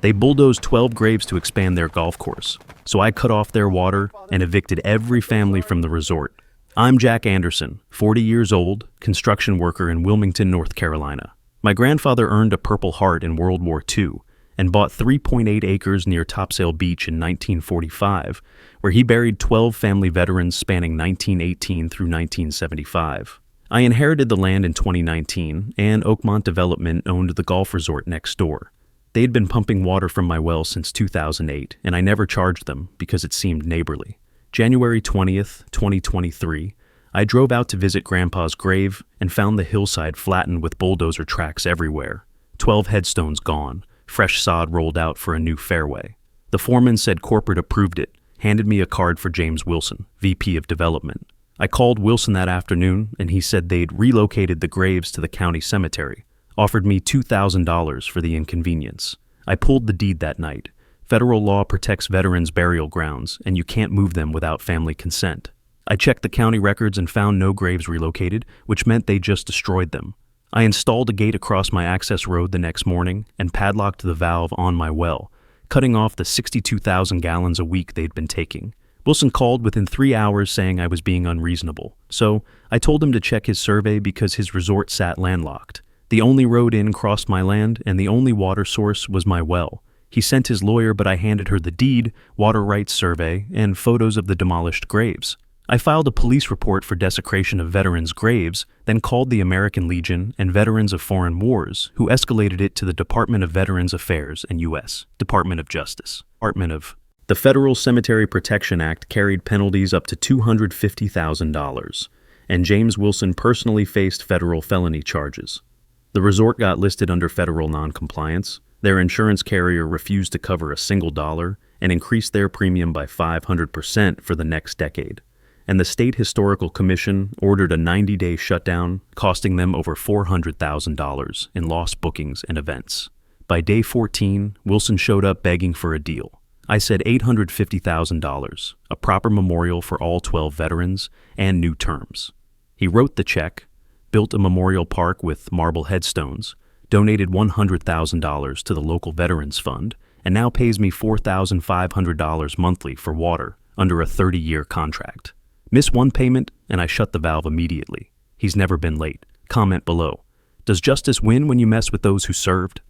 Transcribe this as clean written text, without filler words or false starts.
They bulldozed 12 graves to expand their golf course, so I cut off their water and evicted every family from the resort. I'm Jack Anderson, 40 years old, construction worker in Wilmington, North Carolina. My grandfather earned a Purple Heart in World War II and bought 3.8 acres near Topsail Beach in 1945, where he buried 12 family veterans spanning 1918 through 1975. I inherited the land in 2019, and Oakmont Development owned the golf resort next door. They'd been pumping water from my well since 2008, and I never charged them because it seemed neighborly. January 20th, 2023, I drove out to visit Grandpa's grave and found the hillside flattened with bulldozer tracks everywhere. 12 headstones gone, fresh sod rolled out for a new fairway. The foreman said corporate approved it, handed me a card for James Wilson, VP of Development. I called Wilson that afternoon, and he said they'd relocated the graves to the county cemetery, offered me $2,000 for the inconvenience. I pulled the deed that night. Federal law protects veterans' burial grounds, and you can't move them without family consent. I checked the county records and found no graves relocated, which meant they just destroyed them. I installed a gate across my access road the next morning and padlocked the valve on my well, cutting off the 62,000 gallons a week they'd been taking. Wilson called within 3 hours saying I was being unreasonable, so I told him to check his survey because his resort sat landlocked. The only road in crossed my land, and the only water source was my well. He sent his lawyer, but I handed her the deed, water rights survey, and photos of the demolished graves. I filed a police report for desecration of veterans' graves, then called the American Legion and Veterans of Foreign Wars, who escalated it to the Department of Veterans Affairs and U.S. Department of Justice. The Federal Cemetery Protection Act carried penalties up to $250,000, and James Wilson personally faced federal felony charges. The resort got listed under federal noncompliance. Their insurance carrier refused to cover a single dollar and increased their premium by 500% for the next decade. And the State Historical Commission ordered a 90-day shutdown, costing them over $400,000 in lost bookings and events. By day 14, Wilson showed up begging for a deal. I said $850,000, a proper memorial for all 12 veterans, and new terms. He wrote the check, built a memorial park with marble headstones, donated $100,000 to the local Veterans Fund, and now pays me $4,500 monthly for water under a 30-year contract. Miss one payment, and I shut the valve immediately. He's never been late. Comment below. Does justice win when you mess with those who served?